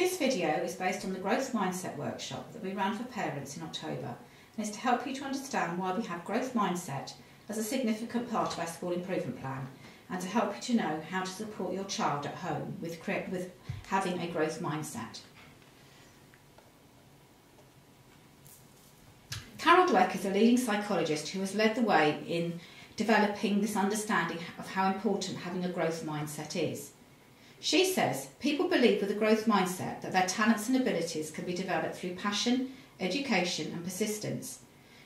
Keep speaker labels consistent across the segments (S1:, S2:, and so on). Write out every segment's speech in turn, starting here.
S1: This video is based on the Growth Mindset workshop that we ran for parents in October, and is to help you to understand why we have growth mindset as a significant part of our school improvement plan, and to help you to know how to support your child at home with having a growth mindset. Carol Dweck is a leading psychologist who has led the way in developing this understanding of how important having a growth mindset is. She says people believe with a growth mindset that their talents and abilities can be developed through passion, education and persistence.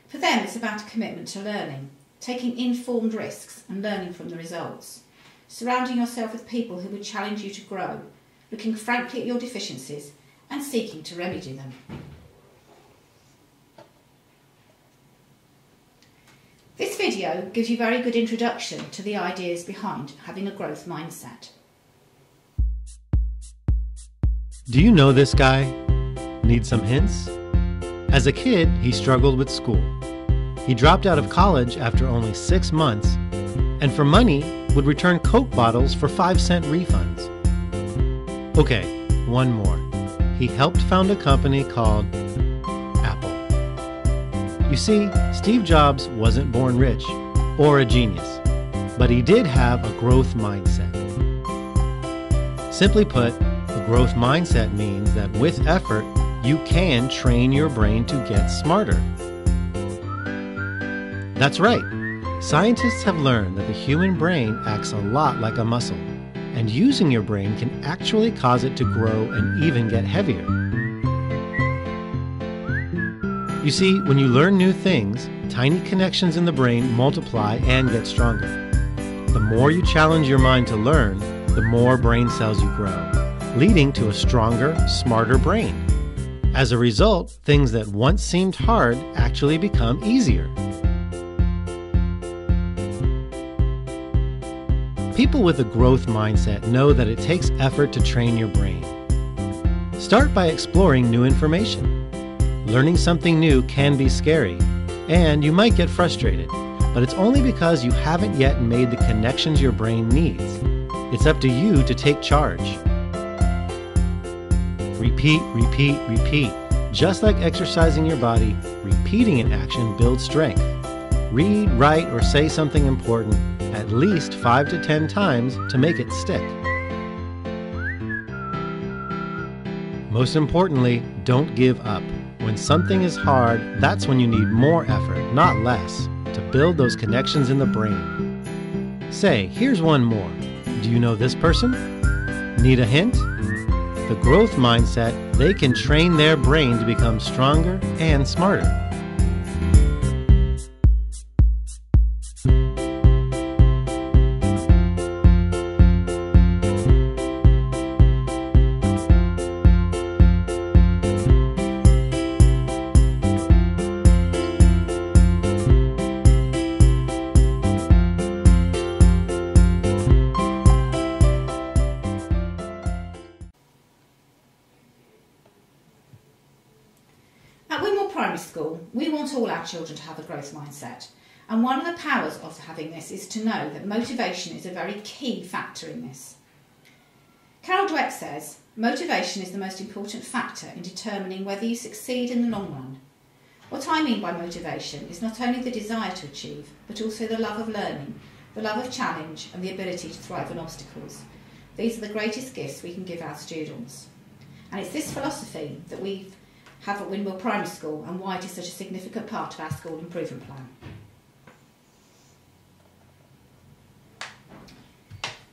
S1: For them, it's about a commitment to learning, taking informed risks and learning from the results, surrounding yourself with people who would challenge you to grow, looking frankly at your deficiencies and seeking to remedy them. This video gives you a very good introduction to the ideas behind having a growth mindset.
S2: Do you know this guy? Need some hints? As a kid, he struggled with school. He dropped out of college after only 6 months, and for money would return Coke bottles for 5-cent refunds. Okay, one more. He helped found a company called Apple. You see, Steve Jobs wasn't born rich or a genius, but he did have a growth mindset. Simply put, a growth mindset means that with effort, you can train your brain to get smarter. That's right. Scientists have learned that the human brain acts a lot like a muscle, and using your brain can actually cause it to grow and even get heavier. You see, when you learn new things, tiny connections in the brain multiply and get stronger. The more you challenge your mind to learn, the more brain cells you grow, leading to a stronger, smarter brain. As a result, things that once seemed hard actually become easier. People with a growth mindset know that it takes effort to train your brain. Start by exploring new information. Learning something new can be scary, and you might get frustrated, but it's only because you haven't yet made the connections your brain needs. It's up to you to take charge. Repeat, repeat, repeat. Just like exercising your body, repeating an action builds strength. Read, write, or say something important at least 5 to 10 times to make it stick. Most importantly, don't give up. When something is hard, that's when you need more effort, not less, to build those connections in the brain. Say, here's one more. Do you know this person? Need a hint? The growth mindset, they can train their brain to become stronger and smarter.
S1: At Windmill Primary School, we want all our children to have a growth mindset, and one of the powers of having this is to know that motivation is a very key factor in this. Carol Dweck says, motivation is the most important factor in determining whether you succeed in the long run. What I mean by motivation is not only the desire to achieve, but also the love of learning, the love of challenge and the ability to thrive on obstacles. These are the greatest gifts we can give our students. And it's this philosophy that we have at Windmill Primary School and why it is such a significant part of our school improvement plan.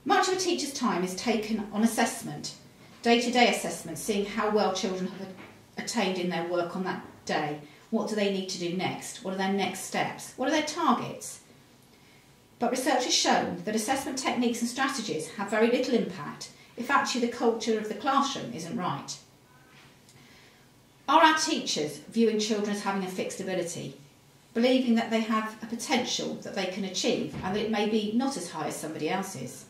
S1: Much of a teacher's time is taken on assessment, day-to-day assessment, seeing how well children have attained in their work on that day. What do they need to do next? What are their next steps? What are their targets? But research has shown that assessment techniques and strategies have very little impact if actually the culture of the classroom isn't right. Are our teachers viewing children as having a fixed ability, believing that they have a potential that they can achieve and that it may be not as high as somebody else's?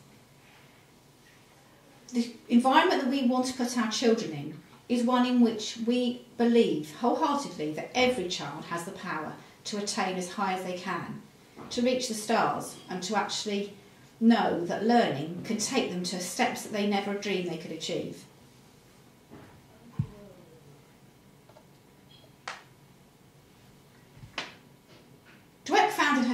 S1: The environment that we want to put our children in is one in which we believe wholeheartedly that every child has the power to attain as high as they can, to reach the stars, and to actually know that learning can take them to steps that they never dreamed they could achieve.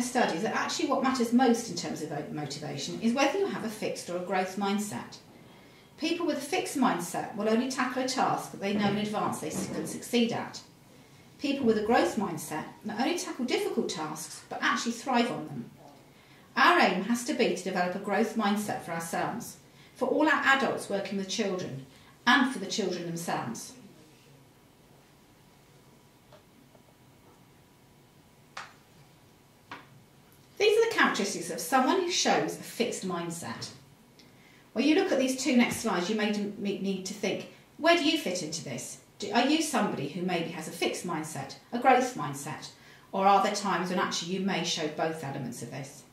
S1: studies that actually what matters most in terms of motivation is whether you have a fixed or a growth mindset. People with a fixed mindset will only tackle a task that they know in advance they can succeed at. People with a growth mindset not only tackle difficult tasks, but actually thrive on them. Our aim has to be to develop a growth mindset for ourselves, for all our adults working with children, and for the children themselves. These are the characteristics of someone who shows a fixed mindset. When you look at these two next slides, you may need to think, where do you fit into this? Are you somebody who maybe has a fixed mindset, a growth mindset, or are there times when actually you may show both elements of this?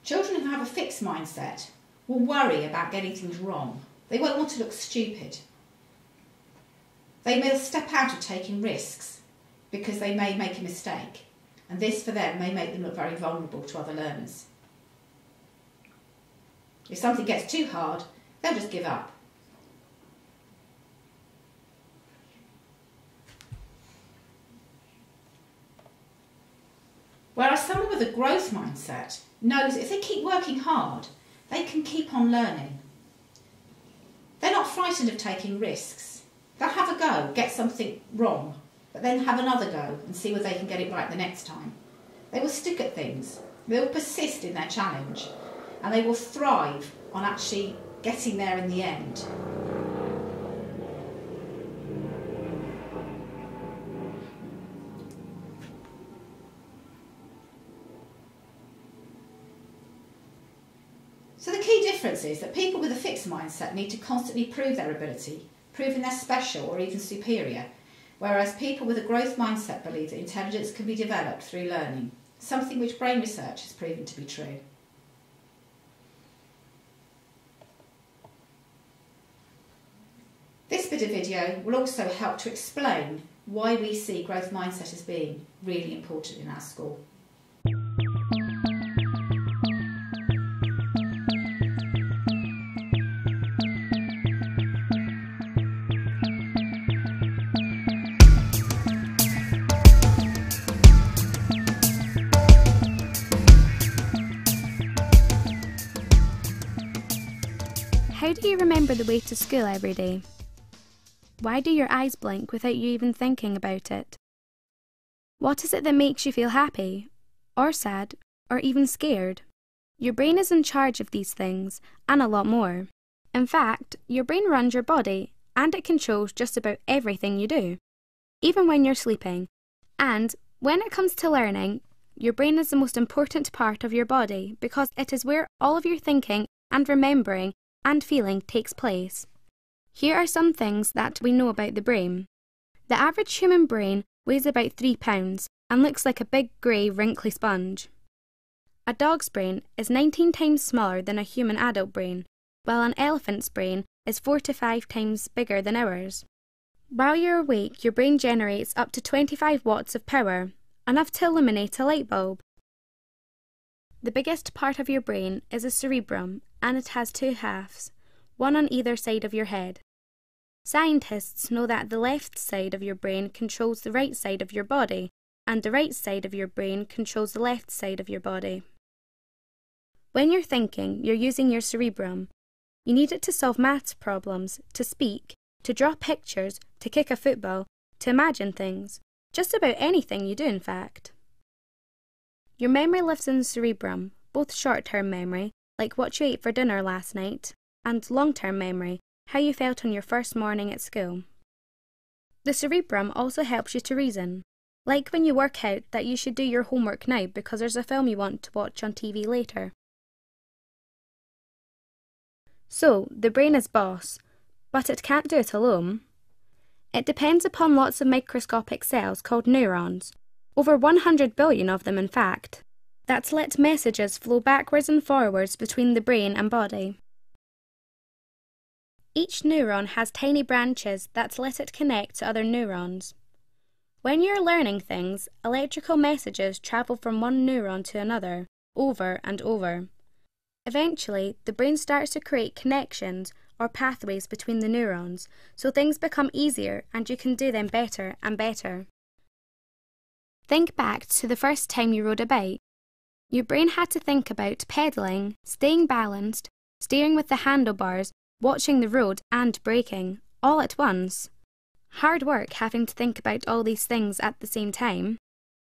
S1: Children who have a fixed mindset will worry about getting things wrong. They won't want to look stupid. They may step out of taking risks because they may make a mistake, and this for them may make them look very vulnerable to other learners. If something gets too hard, they'll just give up. Whereas someone with a growth mindset knows if they keep working hard, they can keep on learning. They're not frightened of taking risks. They'll have a go, get something wrong, but then have another go and see whether they can get it right the next time. They will stick at things, they will persist in their challenge, and they will thrive on actually getting there in the end. So the key difference is that people with a fixed mindset need to constantly prove their ability, proving they're special or even superior, whereas people with a growth mindset believe that intelligence can be developed through learning, something which brain research has proven to be true. This bit of video will also help to explain why we see growth mindset as being really important in our school.
S3: How do you remember the way to school every day? Why do your eyes blink without you even thinking about it? What is it that makes you feel happy, or sad, or even scared? Your brain is in charge of these things, and a lot more. In fact, your brain runs your body, and it controls just about everything you do, even when you're sleeping. And when it comes to learning, your brain is the most important part of your body because it is where all of your thinking and remembering and feeling takes place. Here are some things that we know about the brain. The average human brain weighs about 3 pounds and looks like a big grey wrinkly sponge. A dog's brain is 19 times smaller than a human adult brain, while an elephant's brain is 4 to 5 times bigger than ours. While you're awake, your brain generates up to 25 watts of power, enough to illuminate a light bulb. The biggest part of your brain is a cerebrum, and it has 2 halves, one on either side of your head. Scientists know that the left side of your brain controls the right side of your body, and the right side of your brain controls the left side of your body. When you're thinking, you're using your cerebrum. You need it to solve maths problems, to speak, to draw pictures, to kick a football, to imagine things. Just about anything you do, in fact. Your memory lives in the cerebrum, both short-term memory, like what you ate for dinner last night, and long-term memory, how you felt on your first morning at school. The cerebrum also helps you to reason, like when you work out that you should do your homework now because there's a film you want to watch on TV later. So, the brain is boss, but it can't do it alone. It depends upon lots of microscopic cells called neurons, over 100 billion of them in fact, that let messages flow backwards and forwards between the brain and body. Each neuron has tiny branches that let it connect to other neurons. When you're learning things, electrical messages travel from one neuron to another, over and over. Eventually, the brain starts to create connections or pathways between the neurons, so things become easier and you can do them better and better. Think back to the first time you rode a bike. Your brain had to think about pedalling, staying balanced, steering with the handlebars, watching the road and braking, all at once. Hard work having to think about all these things at the same time.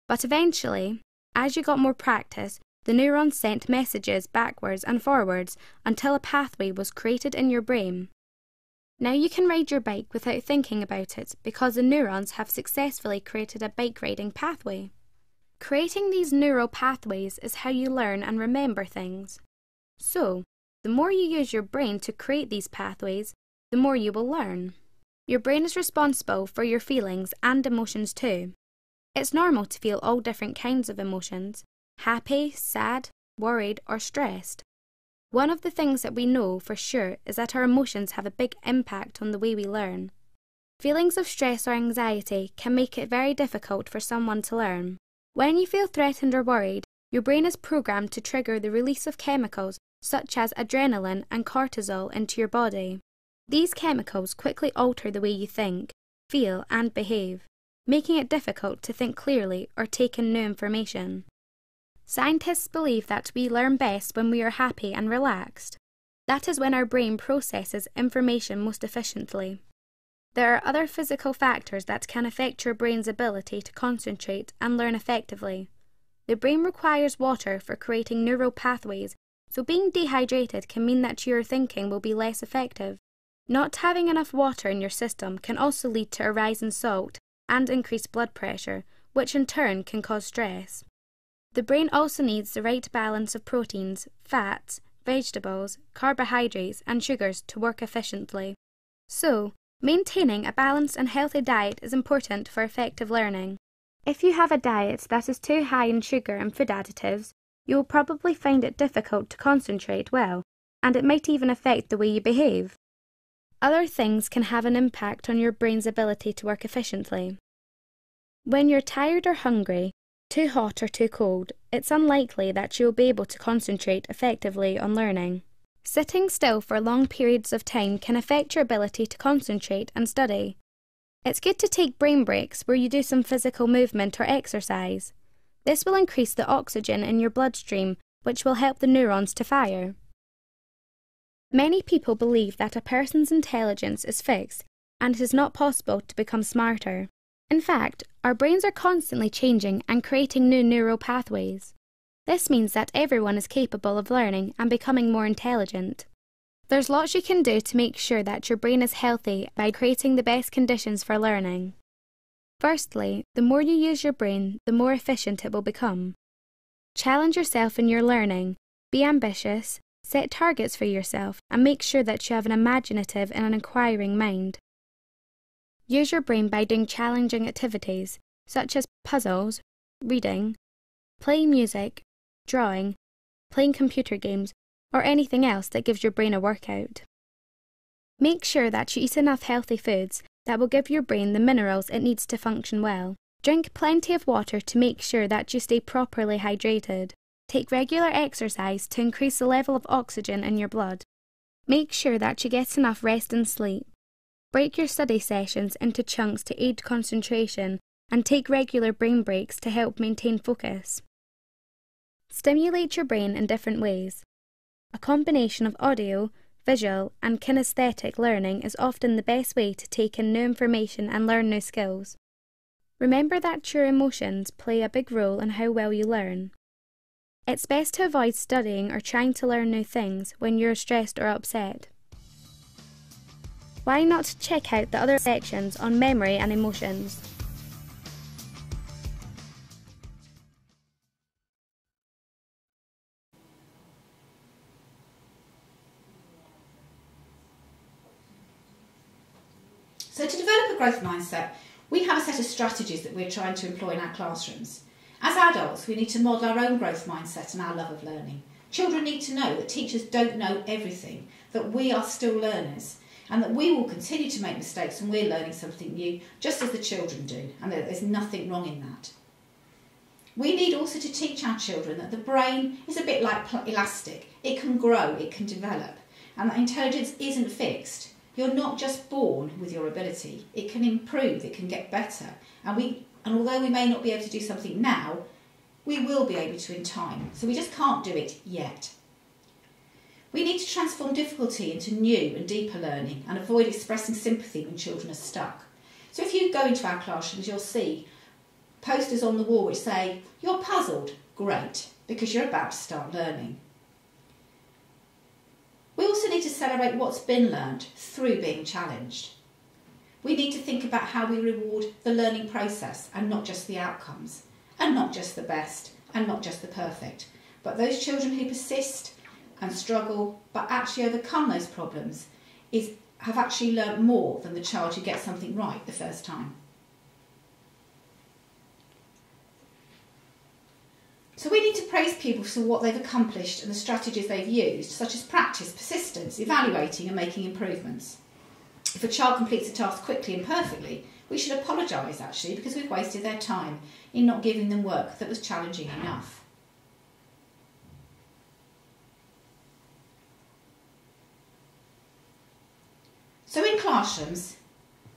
S3: But eventually, as you got more practice, the neurons sent messages backwards and forwards until a pathway was created in your brain. Now you can ride your bike without thinking about it because the neurons have successfully created a bike riding pathway. Creating these neural pathways is how you learn and remember things. So, the more you use your brain to create these pathways, the more you will learn. Your brain is responsible for your feelings and emotions too. It's normal to feel all different kinds of emotions: happy, sad, worried, or stressed. One of the things that we know for sure is that our emotions have a big impact on the way we learn. Feelings of stress or anxiety can make it very difficult for someone to learn. When you feel threatened or worried, your brain is programmed to trigger the release of chemicals such as adrenaline and cortisol into your body. These chemicals quickly alter the way you think, feel, and behave, making it difficult to think clearly or take in new information. Scientists believe that we learn best when we are happy and relaxed. That is when our brain processes information most efficiently. There are other physical factors that can affect your brain's ability to concentrate and learn effectively. The brain requires water for creating neural pathways, so being dehydrated can mean that your thinking will be less effective. Not having enough water in your system can also lead to a rise in salt and increased blood pressure, which in turn can cause stress. The brain also needs the right balance of proteins, fats, vegetables, carbohydrates, and sugars to work efficiently. So, maintaining a balanced and healthy diet is important for effective learning. If you have a diet that is too high in sugar and food additives, you will probably find it difficult to concentrate well, and it might even affect the way you behave. Other things can have an impact on your brain's ability to work efficiently. When you're tired or hungry, too hot or too cold, it's unlikely that you'll be able to concentrate effectively on learning. Sitting still for long periods of time can affect your ability to concentrate and study. It's good to take brain breaks where you do some physical movement or exercise. This will increase the oxygen in your bloodstream, which will help the neurons to fire. Many people believe that a person's intelligence is fixed and it is not possible to become smarter. In fact, our brains are constantly changing and creating new neural pathways. This means that everyone is capable of learning and becoming more intelligent. There's lots you can do to make sure that your brain is healthy by creating the best conditions for learning. Firstly, the more you use your brain, the more efficient it will become. Challenge yourself in your learning, be ambitious, set targets for yourself, and make sure that you have an imaginative and an inquiring mind. Use your brain by doing challenging activities, such as puzzles, reading, playing music, drawing, playing computer games, or anything else that gives your brain a workout. Make sure that you eat enough healthy foods that will give your brain the minerals it needs to function well. Drink plenty of water to make sure that you stay properly hydrated. Take regular exercise to increase the level of oxygen in your blood. Make sure that you get enough rest and sleep. Break your study sessions into chunks to aid concentration and take regular brain breaks to help maintain focus. Stimulate your brain in different ways. A combination of audio, visual, and kinesthetic learning is often the best way to take in new information and learn new skills. Remember that your emotions play a big role in how well you learn. It's best to avoid studying or trying to learn new things when you're stressed or upset. Why not check out the other sections on memory and emotions?
S1: So to develop a growth mindset, we have a set of strategies that we're trying to employ in our classrooms. As adults, we need to model our own growth mindset and our love of learning. Children need to know that teachers don't know everything, that we are still learners, and that we will continue to make mistakes when we're learning something new, just as the children do, and that there's nothing wrong in that. We need also to teach our children that the brain is a bit like elastic. It can grow, it can develop. and that intelligence isn't fixed. You're not just born with your ability. It can improve, it can get better. And although we may not be able to do something now, we will be able to in time. So we just can't do it yet. We need to transform difficulty into new and deeper learning and avoid expressing sympathy when children are stuck. So if you go into our classrooms, you'll see posters on the wall which say, "You're puzzled, great, because you're about to start learning." We also need to celebrate what's been learned through being challenged. We need to think about how we reward the learning process and not just the outcomes, and not just the best and not just the perfect, but those children who persist and struggle but actually overcome those problems have actually learnt more than the child who gets something right the first time. So we need to praise pupils for what they've accomplished and the strategies they've used, such as practice, persistence, evaluating and making improvements. If a child completes a task quickly and perfectly, we should apologise actually, because we've wasted their time in not giving them work that was challenging enough. So in classrooms,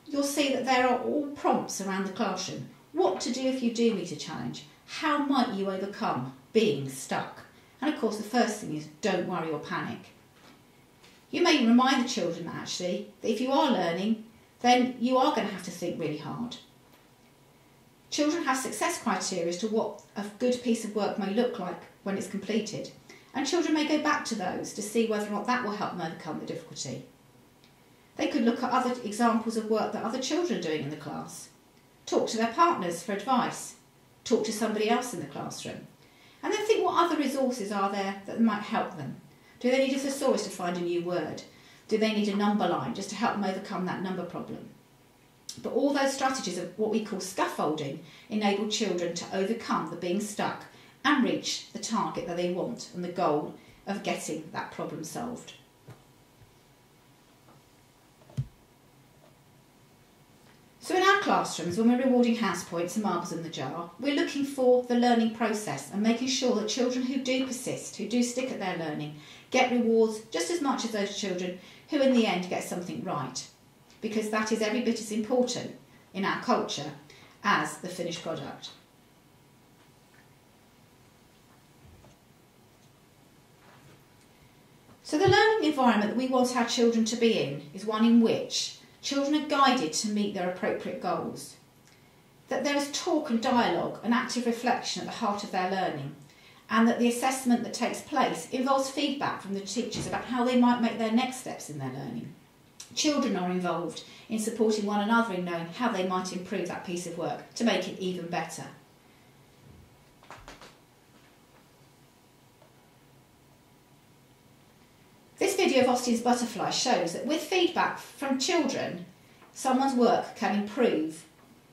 S1: you'll see that there are all prompts around the classroom. What to do if you do meet a challenge? How might you overcome being stuck? And of course the first thing is, don't worry or panic. You may remind the children actually that if you are learning, then you are going to have to think really hard. Children have success criteria as to what a good piece of work may look like when it's completed, and children may go back to those to see whether or not that will help them overcome the difficulty. They could look at other examples of work that other children are doing in the class, talk to their partners for advice, talk to somebody else in the classroom, and then think what other resources are there that might help them. Do they need a thesaurus to find a new word? Do they need a number line just to help them overcome that number problem? But all those strategies of what we call scaffolding enable children to overcome the being stuck and reach the target that they want and the goal of getting that problem solved. So in our classrooms, when we're rewarding house points and marbles in the jar, we're looking for the learning process and making sure that children who do persist, who do stick at their learning, get rewards just as much as those children who in the end get something right, because that is every bit as important in our culture as the finished product. So the learning environment that we want our children to be in is one in which children are guided to meet their appropriate goals, that there is talk and dialogue and active reflection at the heart of their learning, and that the assessment that takes place involves feedback from the teachers about how they might make their next steps in their learning. Children are involved in supporting one another in knowing how they might improve that piece of work to make it even better. This video of Austin's butterfly shows that with feedback from children, someone's work can improve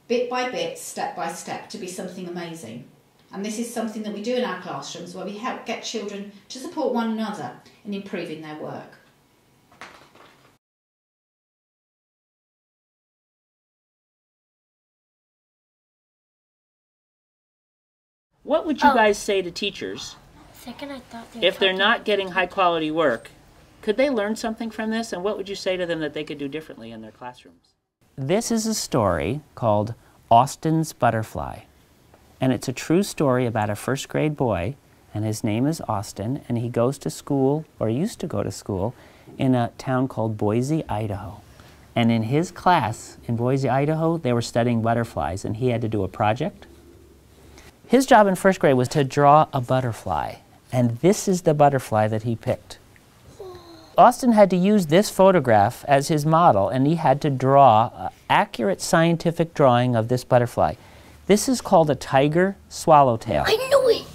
S1: bit by bit, step by step, to be something amazing. And this is something that we do in our classrooms, where we help get children to support one another in improving their work.
S4: What would you guys say to teachers if they're not getting high quality work? Could they learn something from this, and what would you say to them that they could do differently in their classrooms?
S5: This is a story called Austin's Butterfly, and it's a true story about a first grade boy, and his name is Austin, and he goes to school, or used to go to school, in a town called Boise, Idaho. And in his class in Boise, Idaho, they were studying butterflies, and he had to do a project. His job in first grade was to draw a butterfly, and this is the butterfly that he picked. Austin had to use this photograph as his model, and he had to draw an accurate scientific drawing of this butterfly. This is called a tiger swallowtail.
S6: I knew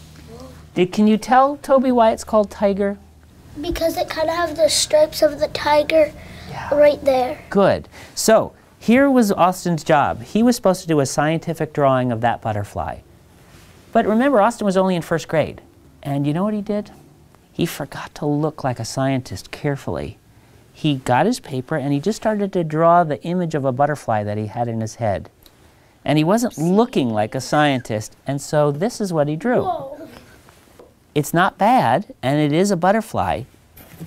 S6: it!
S5: Can you tell, Toby, why it's called tiger?
S6: Because it kind of has the stripes of the tiger right there.
S5: Good. So, here was Austin's job. He was supposed to do a scientific drawing of that butterfly. But remember, Austin was only in first grade. And you know what he did? He forgot to look like a scientist carefully. He got his paper and he just started to draw the image of a butterfly that he had in his head. And he wasn't looking like a scientist, and so this is what he drew.
S6: Whoa.
S5: It's not bad, and it is a butterfly,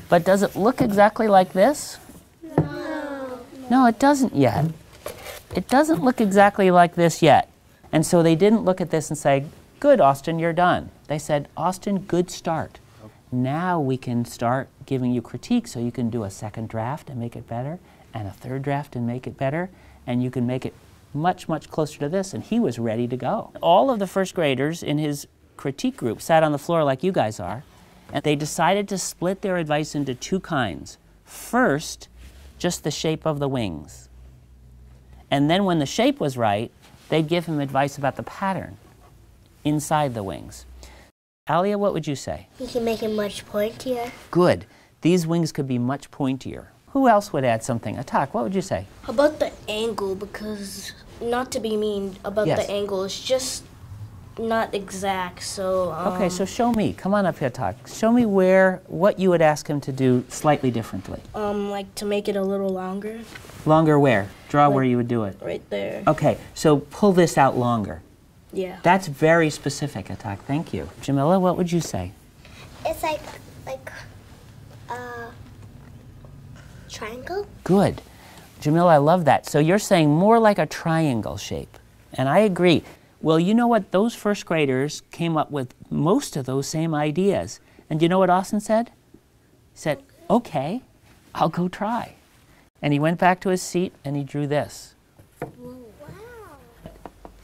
S5: But does it look exactly like this?
S6: No.
S5: No, it doesn't yet. It doesn't look exactly like this yet. And so they didn't look at this and say, good, Austin, you're done. They said, Austin, good start. Now we can start giving you critique so you can do a second draft and make it better, and a third draft and make it better, and you can make it much, much closer to this. And he was ready to go. All of the first graders in his critique group sat on the floor like you guys are, and they decided to split their advice into two kinds. First, just the shape of the wings. And then when the shape was right, they'd give him advice about the pattern inside the wings. Alia, what would you say?
S6: You can make it much pointier.
S5: Good. These wings could be much pointier. Who else would add something? Atak, what would you say?
S7: How about the angle? Because, not to be mean about
S5: Yes.
S7: the angle, it's just not exact, so...
S5: Okay, so show me. Come on up here, Atak. Show me what you would ask him to do slightly differently.
S7: like to make it a little longer.
S5: Longer where? Draw
S7: Like-
S5: where you would do it.
S7: Right there.
S5: Okay, so pull this out longer.
S7: Yeah.
S5: That's very specific, Atak. Thank you. Jamila, what would you say?
S6: It's like a triangle.
S5: Good. Jamila, I love that. So you're saying more like a triangle shape. And I agree. Well, you know what? Those first graders came up with most of those same ideas. And you know what Austin said? He said, okay, I'll go try. And he went back to his seat and he drew this.
S6: Wow.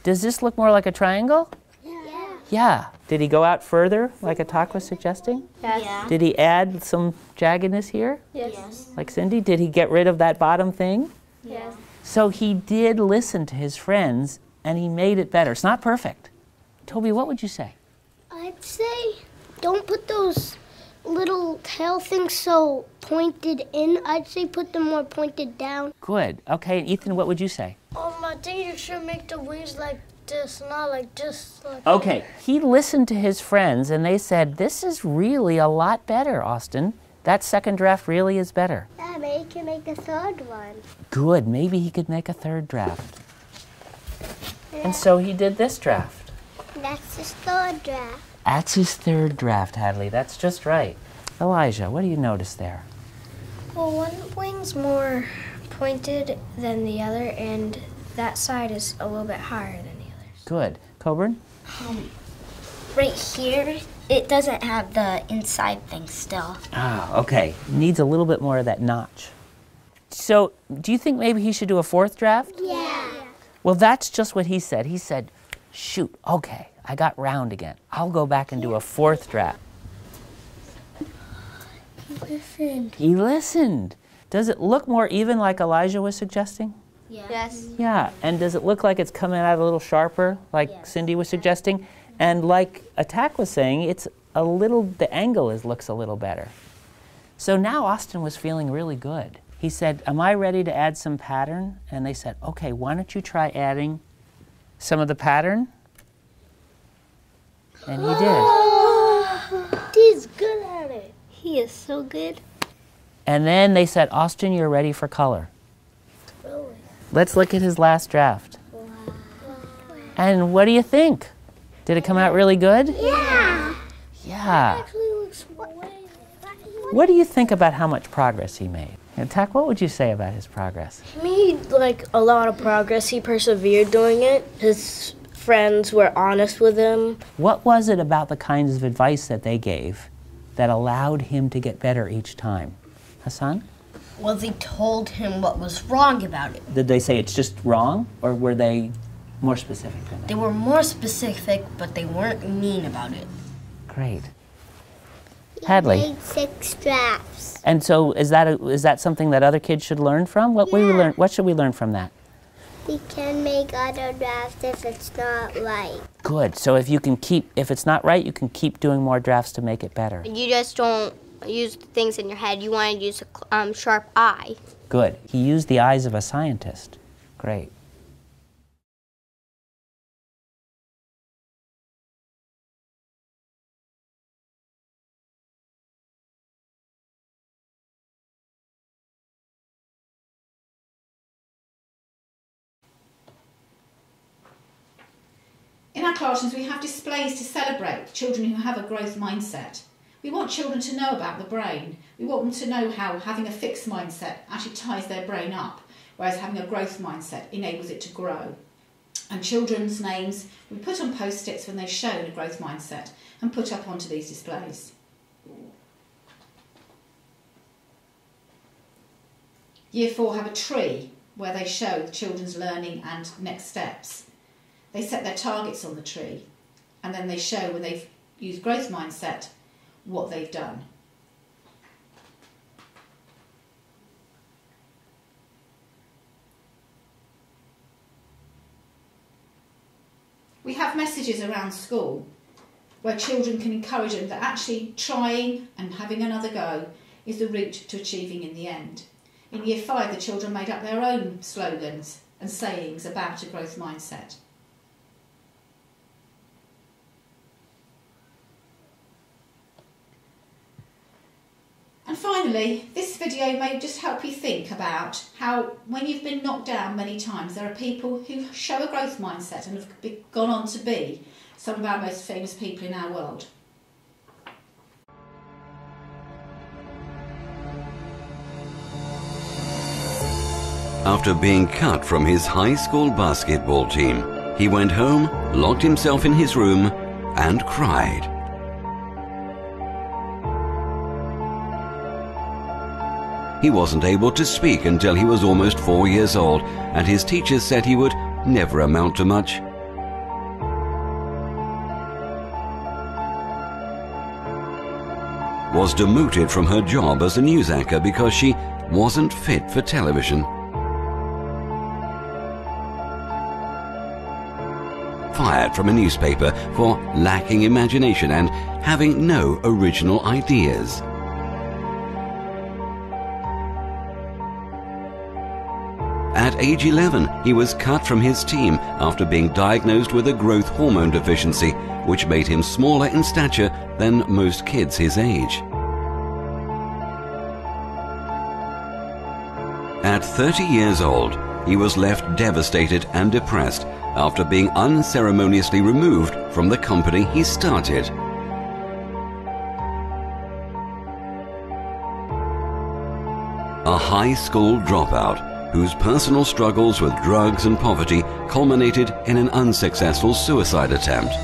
S5: Does this look more like a triangle?
S6: Yeah.
S5: Yeah. Did he go out further, like Atak was suggesting?
S6: Yes.
S5: Did he add some jaggedness here,
S6: Yes.
S5: like Cindy? Did he get rid of that bottom thing?
S6: Yes.
S5: So he did listen to his friends, and he made it better. It's not perfect. Toby, what would you say?
S6: I'd say don't put those little tail things so pointed in. I'd say put them more pointed down.
S5: Good. Okay, and Ethan, what would you say?
S6: I think you should make the wings like this, not like this.
S5: Okay, he listened to his friends, and they said, this is really a lot better, Austin. That second draft really is better.
S6: Yeah, maybe you can make a third one.
S5: Good. Maybe he could make a third draft. And so he did this draft.
S6: That's his third draft.
S5: That's his third draft, Hadley. That's just right. Elijah, what do you notice there?
S8: Well, one wing's more pointed than the other, and that side is a little bit higher than the others.
S5: Good. Coburn?
S8: Right here, it doesn't have the inside thing still.
S5: Ah, okay. Needs a little bit more of that notch. So, do you think maybe he should do a fourth draft?
S6: Yeah.
S5: Well, that's just what he said. He said, shoot, okay, I got round again. I'll go back and do a fourth draft.
S6: Listen.
S5: He listened. Does it look more even like Elijah was suggesting?
S8: Yes.
S5: Yeah, and does it look like it's coming out a little sharper, like Cindy was suggesting? And like Attack was saying, it's a little, the angle looks a little better. So now Austin was feeling really good. He said, am I ready to add some pattern? And they said, okay, why don't you try adding some of the pattern? And he did.
S6: He's good at it. He is so good.
S5: And then they said, Austin, you're ready for color.
S6: Really?
S5: Let's look at his last draft.
S6: Wow.
S5: And what do you think? Did it come out really good?
S6: Yeah.
S5: Yeah.
S6: Actually looks way.
S5: What do you think about how much progress he made? And Tak, what would you say about his progress?
S7: He made like a lot of progress. He persevered doing it. His friends were honest with him.
S5: What was it about the kinds of advice that they gave that allowed him to get better each time? Hassan?
S9: Well, they told him what was wrong about it.
S5: Did they say it's just wrong, or were they more specific than that?
S9: They were more specific, but they weren't mean about it.
S5: Great. Hadley.
S6: He made 6 drafts.
S5: And so is that something that other kids should learn from? What should we learn from that?
S6: We can make other drafts if it's not right.
S5: Good. So if it's not right, you can keep doing more drafts to make it better.
S10: You just don't use things in your head. You want to use a sharp eye.
S5: Good. He used the eyes of a scientist. Great.
S1: In our classrooms, we have displays to celebrate children who have a growth mindset. We want children to know about the brain. We want them to know how having a fixed mindset actually ties their brain up, whereas having a growth mindset enables it to grow. And children's names we put on post-its when they've shown a growth mindset and put up onto these displays. Year 4 have a tree where they show the children's learning and next steps. They set their targets on the tree and then they show when they've used growth mindset what they've done. We have messages around school where children can encourage them that actually trying and having another go is the route to achieving in the end. In Year 5, the children made up their own slogans and sayings about a growth mindset. And finally, this video may just help you think about how, when you've been knocked down many times, there are people who show a growth mindset and have gone on to be some of our most famous people in our world.
S11: After being cut from his high school basketball team, he went home, locked himself in his room, and cried. He wasn't able to speak until he was almost 4 years old, and his teachers said he would never amount to much. Was demoted from her job as a news anchor because she wasn't fit for television. Fired from a newspaper for lacking imagination and having no original ideas. At age 11, he was cut from his team after being diagnosed with a growth hormone deficiency, which made him smaller in stature than most kids his age. At 30 years old, he was left devastated and depressed after being unceremoniously removed from the company he started. A high school dropout whose personal struggles with drugs and poverty culminated in an unsuccessful suicide attempt.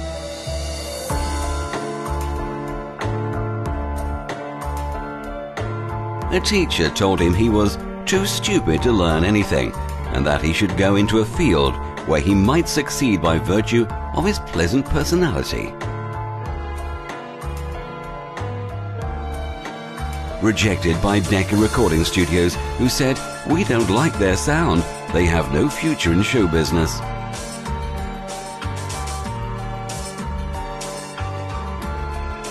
S11: A teacher told him he was too stupid to learn anything and that he should go into a field where he might succeed by virtue of his pleasant personality. Rejected by Decca Recording Studios, who said, "We don't like their sound. They have no future in show business."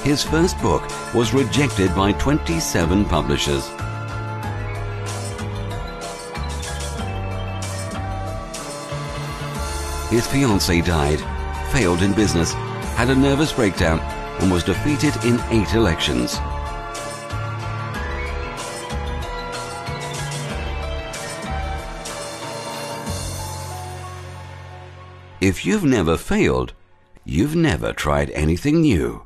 S11: His first book was rejected by 27 publishers. His fiancée died, failed in business, had a nervous breakdown, and was defeated in 8 elections. If you've never failed, you've never tried anything new.